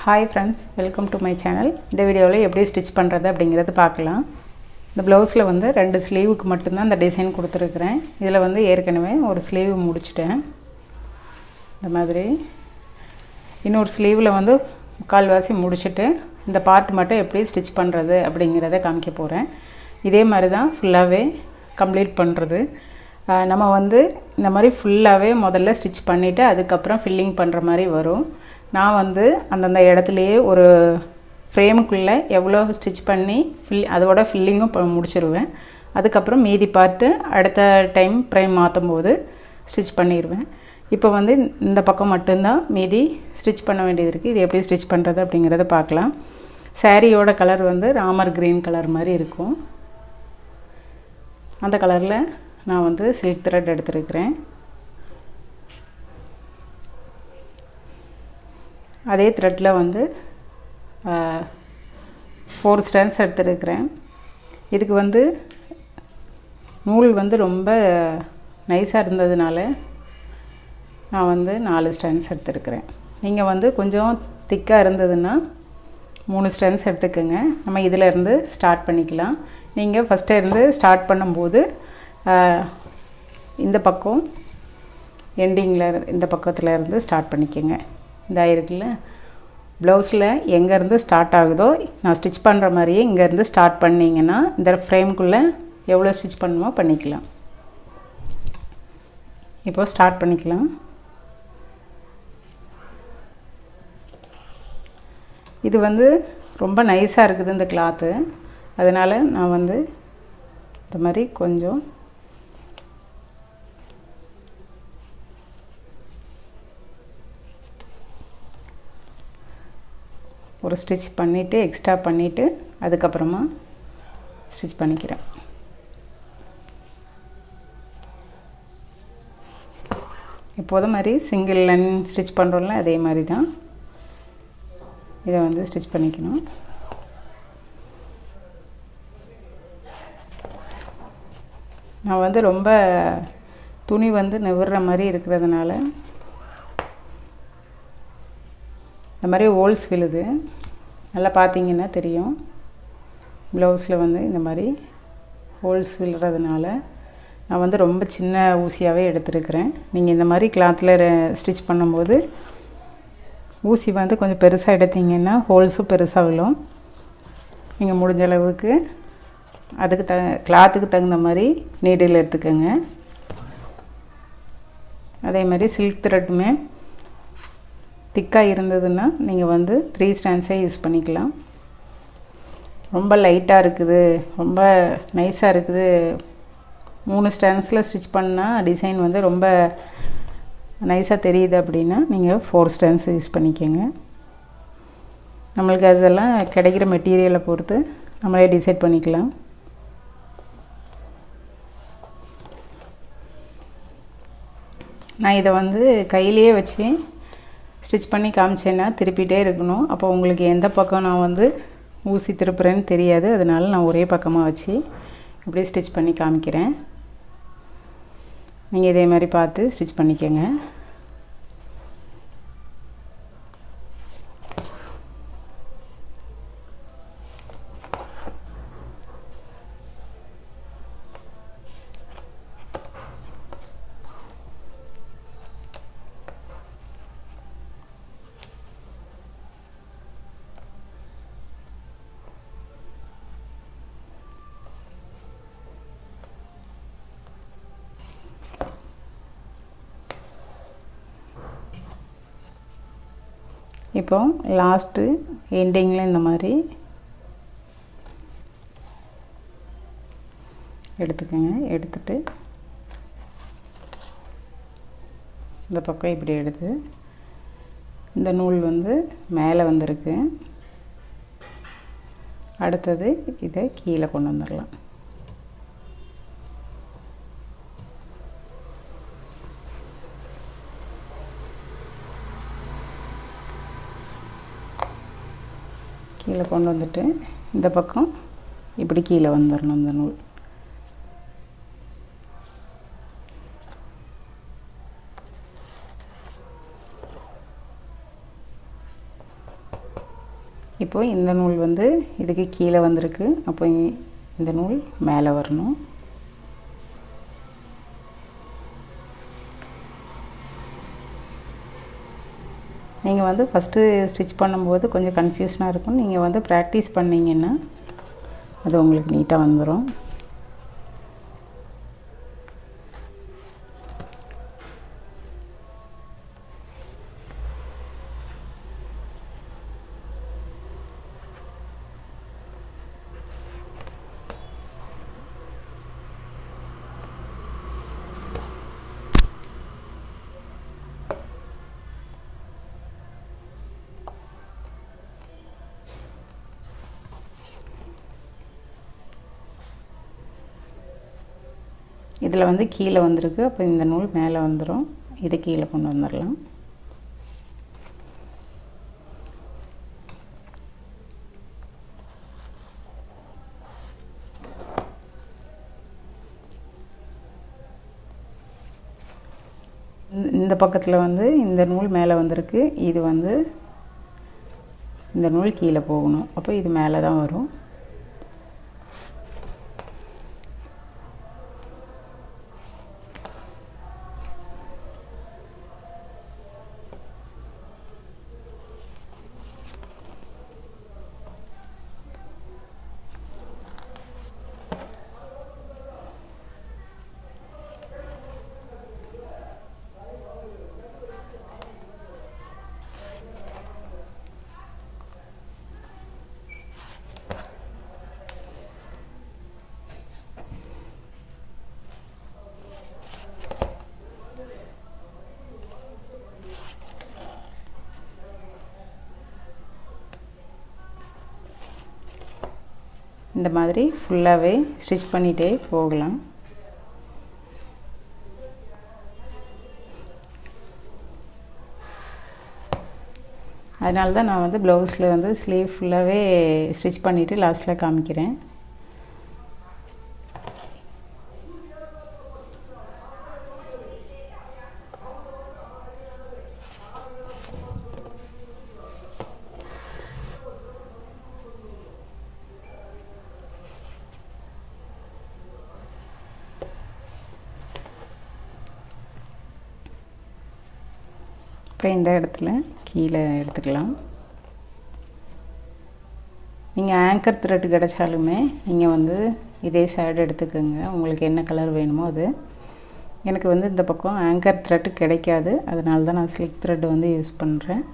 Hi friends, welcome to my channel. இந்த வீடியோவில் எப்படி ஸ்டிச் பண்ணுறது அப்படிங்கிறது பார்க்கலாம். இந்த ப்ளவுஸில் வந்து 2 ஸ்லீவுக்கு மட்டும்தான் இந்த டிசைன் கொடுத்துருக்குறேன். இதில் வந்து ஏற்கனவே ஒரு ஸ்லீவ் முடிச்சிட்டேன். இந்த மாதிரி இன்னொரு ஸ்லீவில் வந்து கால்வாசி முடிச்சுட்டு இந்த பார்ட் மட்டும் எப்படி ஸ்டிச் பண்ணுறது அப்படிங்கிறத காமிக்க போகிறேன். இதே மாதிரி தான் ஃபுல்லாகவே கம்ப்ளீட் பண்ணுறது. நம்ம வந்து இந்த மாதிரி ஃபுல்லாகவே முதல்ல ஸ்டிச் பண்ணிவிட்டு அதுக்கப்புறம் ஃபில்லிங் பண்ணுற மாதிரி வரும். நான் வந்து அந்தந்த இடத்துலையே ஒரு ஃப்ரேமுக்குள்ளே எவ்வளோ ஸ்டிச் பண்ணி அதோட ஃபில்லிங்கும் முடிச்சிடுவேன். அதுக்கப்புறம் மீதி பார்ட்டு அடுத்த டைம் ஃப்ரேம் மாற்றும் போது ஸ்டிச் பண்ணிடுவேன். இப்போ வந்து இந்த பக்கம் மட்டும்தான் மீதி ஸ்டிச் பண்ண வேண்டியது இருக்குது. இது எப்படி ஸ்டிச் பண்ணுறது அப்படிங்கிறத பார்க்கலாம். சாரியோட கலர் வந்து ராமர் க்ரீன் கலர் மாதிரி இருக்கும். அந்த கலரில் நான் வந்து சில்க் த்ரெட் எடுத்துருக்கிறேன். அதே த்ரெட்டில் வந்து 4 ஸ்டாண்ட்ஸ் எடுத்துருக்கிறேன். இதுக்கு வந்து நூல் வந்து ரொம்ப நைஸாக இருந்ததுனால நான் வந்து 4 ஸ்டாண்ட்ஸ் எடுத்துருக்கிறேன். நீங்கள் வந்து கொஞ்சம் திக்காக இருந்ததுன்னா 3 ஸ்டாண்ட்ஸ் எடுத்துக்கோங்க. நம்ம இதிலேருந்து ஸ்டார்ட் பண்ணிக்கலாம். நீங்கள் ஃபஸ்ட்டு இருந்து ஸ்டார்ட் பண்ணும்போது இந்த பக்கம் எண்டிங்கில் இந்த பக்கத்தில் இருந்து ஸ்டார்ட் பண்ணிக்கோங்க. இந்த இருக்குல்ல ப்ளவுஸில் எங்கேருந்து ஸ்டார்ட் ஆகுதோ நான் ஸ்டிச் பண்ணுற மாதிரியே இங்கேருந்து ஸ்டார்ட் பண்ணிங்கன்னா இந்த ஃப்ரேம்குள்ளே எவ்வளோ ஸ்டிச் பண்ணுமோ பண்ணிக்கலாம். இப்போது ஸ்டார்ட் பண்ணிக்கலாம். இது வந்து ரொம்ப நைஸாக இருக்குது இந்த கிளாத்து. அதனால் நான் வந்து இந்த மாதிரி கொஞ்சம் ஒரு ஸ்டிச் பண்ணிவிட்டு எக்ஸ்ட்ரா பண்ணிவிட்டு அதுக்கப்புறமா ஸ்டிச் பண்ணிக்கிறேன். எப்போதும் மாதிரி சிங்கிள் லைன் ஸ்டிச் பண்ணுறோம்ல அதே மாதிரி தான் இதை வந்து ஸ்டிச் பண்ணிக்கணும். நான் வந்து ரொம்ப துணி வந்து நெவுற மாதிரி இருக்கிறதுனால இந்த மாதிரி ஹோல்ஸ் விழுது. நல்லா பார்த்தீங்கன்னா தெரியும். ப்ளவுஸில் வந்து இந்த மாதிரி ஹோல்ஸ் விழுறதுனால நான் வந்து ரொம்ப சின்ன ஊசியாகவே எடுத்துருக்கிறேன். நீங்கள் இந்த மாதிரி கிளாத்தில் ஸ்டிச் பண்ணும்போது ஊசி வந்து கொஞ்சம் பெருசாக எடுத்தீங்கன்னா ஹோல்ஸும் பெருசாக விழும். நீங்கள் முடிஞ்ச அளவுக்கு அதுக்கு கிளாத்துக்கு தகுந்த மாதிரி நீடில் எடுத்துக்கோங்க. அதே மாதிரி சில்க் த்ரெட்டுமே திக்காக இருந்ததுன்னா நீங்கள் வந்து 3 ஸ்டாண்ட்ஸே யூஸ் பண்ணிக்கலாம். ரொம்ப லைட்டாக இருக்குது, ரொம்ப நைஸாக இருக்குது, 3 ஸ்டாண்ட்ஸில் ஸ்டிச் பண்ணால் டிசைன் வந்து ரொம்ப நைஸாக தெரியுது அப்படின்னா நீங்கள் 4 ஸ்டாண்ட்ஸ் யூஸ் பண்ணிக்கோங்க. நம்மளுக்கு அதெல்லாம் கிடைக்கிற மெட்டீரியலை பொறுத்து நம்மளே டிசைட் பண்ணிக்கலாம். நான் இதை வந்து கையிலேயே வச்சு ஸ்டிச் பண்ணி காமிச்சேன்னா திருப்பிகிட்டே இருக்கணும். அப்போ உங்களுக்கு எந்த பக்கம் நான் வந்து ஊசி திருப்புறேன்னு தெரியாது. அதனால நான் ஒரே பக்கமாக வச்சு இப்படி ஸ்டிச் பண்ணி காமிக்கிறேன். நீங்கள் இதே மாதிரி பார்த்து ஸ்டிச் பண்ணிக்கோங்க. இப்போ லாஸ்ட்டு எண்டிங்கில் இந்த மாதிரி எடுத்துக்கோங்க. எடுத்துட்டு இந்த பக்கம் இப்படி எடுத்து இந்த நூல் வந்து மேலே வந்திருக்கு. அடுத்தது இதை கீழே கொண்டு வந்துடலாம். கீழே கொண்டு வந்துட்டு இந்த பக்கம் இப்படி கீழே வந்துடணும். இந்த நூல் இப்போ இந்த நூல் வந்து இதுக்கு கீழே வந்திருக்கு. அப்போ இந்த நூல் மேலே வரணும். நீங்கள் வந்து ஃபஸ்ட்டு ஸ்டிச் பண்ணும்போது கொஞ்சம் கன்ஃபியூஷனாக இருக்கும். நீங்கள் வந்து ப்ராக்டிஸ் பண்ணிங்கன்னா அது உங்களுக்கு நீட்டாக வந்துடும். இதில் வந்து கீழே வந்திருக்கு. அப்போ இந்த நூல் மேலே வந்துடும். இதை கீழே கொண்டு வந்துடலாம். இந்த பக்கத்தில் வந்து இந்த நூல் மேலே வந்திருக்கு. இது வந்து இந்த நூல் கீழே போகணும். அப்போ இது மேலே தான் வரும். இந்த மாதிரி ஃபுல்லாகவே ஸ்டிச் பண்ணிகிட்டே போகலாம். அதனால தான் நான் வந்து ப்ளவுஸில் வந்து ஸ்லீவ் ஃபுல்லாகவே ஸ்டிச் பண்ணிவிட்டு லாஸ்ட்டில் காமிக்கிறேன். இப்போ இந்த இடத்துல கீழே எடுத்துக்கலாம். நீங்கள் ஆங்கர் த்ரெட் கிடைச்சாலுமே நீங்கள் வந்து இதே சைடு எடுத்துக்கோங்க. உங்களுக்கு என்ன கலர் வேணுமோ அது. எனக்கு வந்து இந்த பக்கம் ஆங்கர் த்ரெட் கிடைக்காது. அதனால தான் நான் ஸ்லிக் த்ரெட் வந்து யூஸ் பண்ணுறேன்.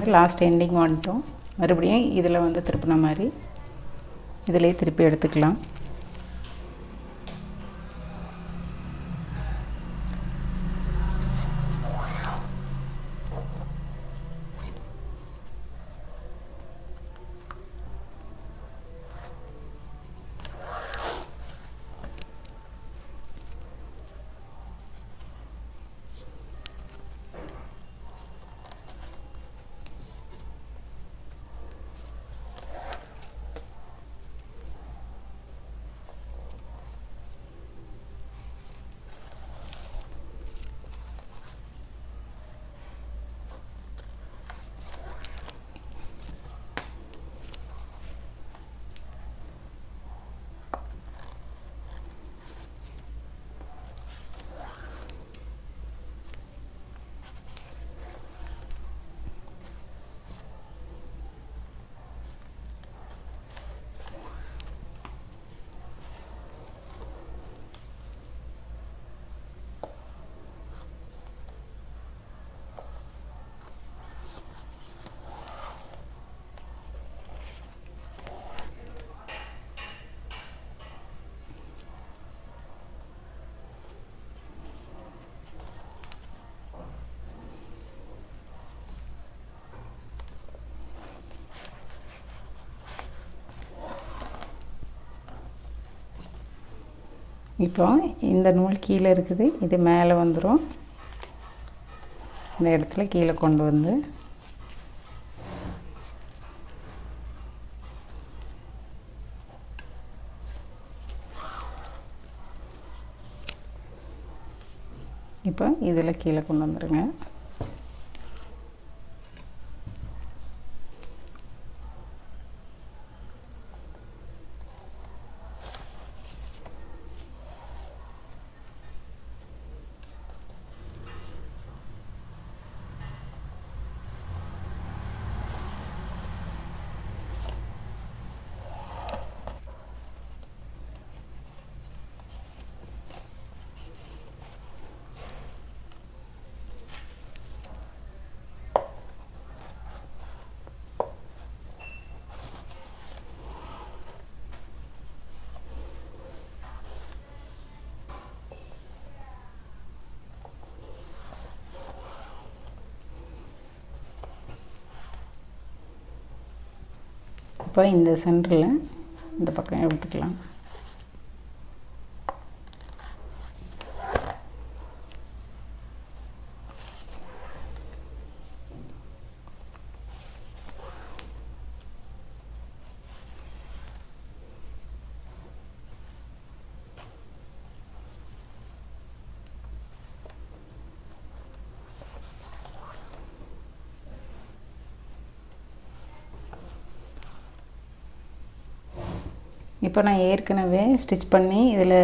வந்து லாஸ்ட் எண்டிங் வந்துட்டோம். மறுபடியும் இதில் வந்து திருப்பின மாதிரி இதிலே திருப்பி எடுத்துக்கலாம். இப்போ இந்த நூல் கீழே இருக்குது, இது மேலே வந்துடும். இந்த இடத்துல கீழே கொண்டு வந்து இப்போ இதில் கீழே கொண்டு வந்துடுங்க. இப்போ இந்த சென்டரில் இந்த பக்கம் எடுத்துக்கலாம். இப்போ நான் ஏற்கனவே ஸ்டிச் பண்ணி இதில்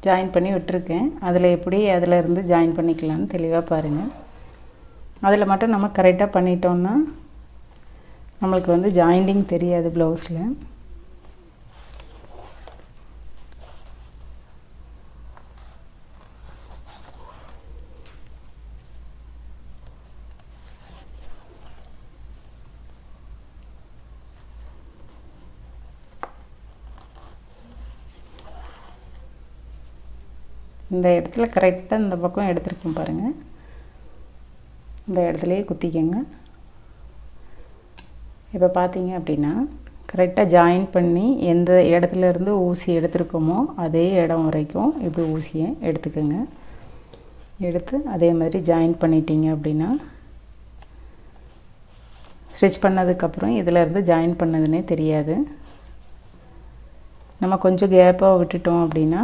ஜாயின் பண்ணி விட்டுருக்கேன். அதில் எப்படி அதில் இருந்து ஜாயின் பண்ணிக்கலான்னு தெளிவாக பாருங்கள். அதில் மட்டும் நம்ம கரெக்டாக பண்ணிட்டோம்னா நம்மளுக்கு வந்து ஜாயிண்டிங் தெரியாது ப்ளவுஸில். இந்த இடத்துல கரெக்டாக இந்த பக்கம் எடுத்துருக்கோம் பாருங்கள். இந்த இடத்துலையே குத்திக்கங்க. இப்போ பார்த்தீங்க அப்படின்னா கரெக்டாக ஜாயின் பண்ணி எந்த இடத்துல இருந்து ஊசி எடுத்துருக்கோமோ அதே இடம் வரைக்கும் இப்படி ஊசியை எடுத்துக்கோங்க. எடுத்து அதே மாதிரி ஜாயின் பண்ணிட்டீங்க அப்படின்னா ஸ்டிச் பண்ணதுக்கப்புறம் இதில் இருந்து ஜாயின் பண்ணதுன்னே தெரியாது. நம்ம கொஞ்சம் கேப்பாக விட்டுட்டோம் அப்படின்னா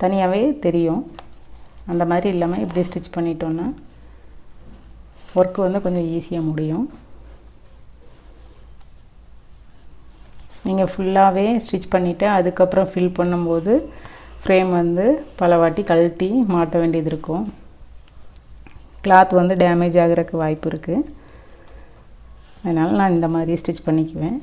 தனியாகவே தெரியும். அந்த மாதிரி இல்லாமல் இப்படி ஸ்டிச் பண்ணிட்டோன்னா ஒர்க்கு வந்து கொஞ்சம் ஈஸியாக முடியும். நீங்கள் ஃபுல்லாகவே ஸ்டிச் பண்ணிவிட்டு அதுக்கப்புறம் ஃபில் பண்ணும்போது ஃப்ரேம் வந்து பல வாட்டி கழட்டி மாட்ட வேண்டியது இருக்கும். கிளாத் வந்து டேமேஜ் ஆகிறதுக்கு வாய்ப்பு இருக்குது. அதனால் நான் இந்த மாதிரி ஸ்டிச் பண்ணிக்குவேன்.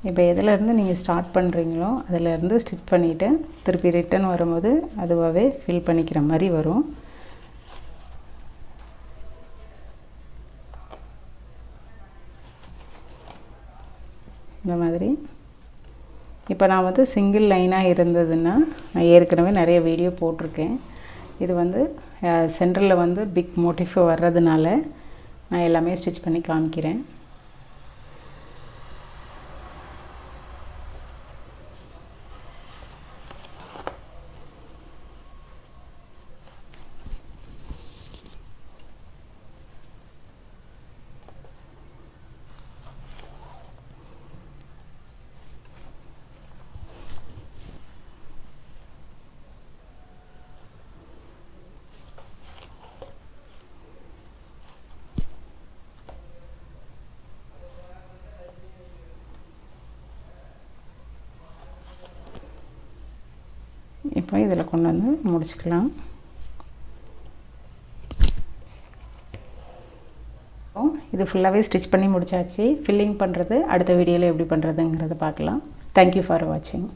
இப்போ எதுலேருந்து நீங்கள் ஸ்டார்ட் பண்ணுறீங்களோ அதிலேருந்து ஸ்டிச் பண்ணிவிட்டு திருப்பி ரிட்டன் வரும்போது அதுவாகவே ஃபில் பண்ணிக்கிற மாதிரி வரும். இந்த மாதிரி. இப்போ நான் வந்து சிங்கிள் லைனாக இருந்ததுன்னா நான் ஏற்கனவே நிறைய வீடியோ போட்டிருக்கேன். இது வந்து சென்டரில் வந்து பிக் மோட்டிஃப் வர்றதுனால நான் எல்லாமே ஸ்டிச் பண்ணி காமிக்கிறேன். இப்போ இதில் கொண்டு வந்து முடிச்சுக்கலாம். இது ஃபுல்லாகவே ஸ்டிச் பண்ணி முடிச்சாச்சு. ஃபில்லிங் பண்ணுறது அடுத்த வீடியோவில் எப்படி பண்ணுறதுங்கிறத பார்க்கலாம். தேங்க்யூ ஃபார் வாட்சிங்.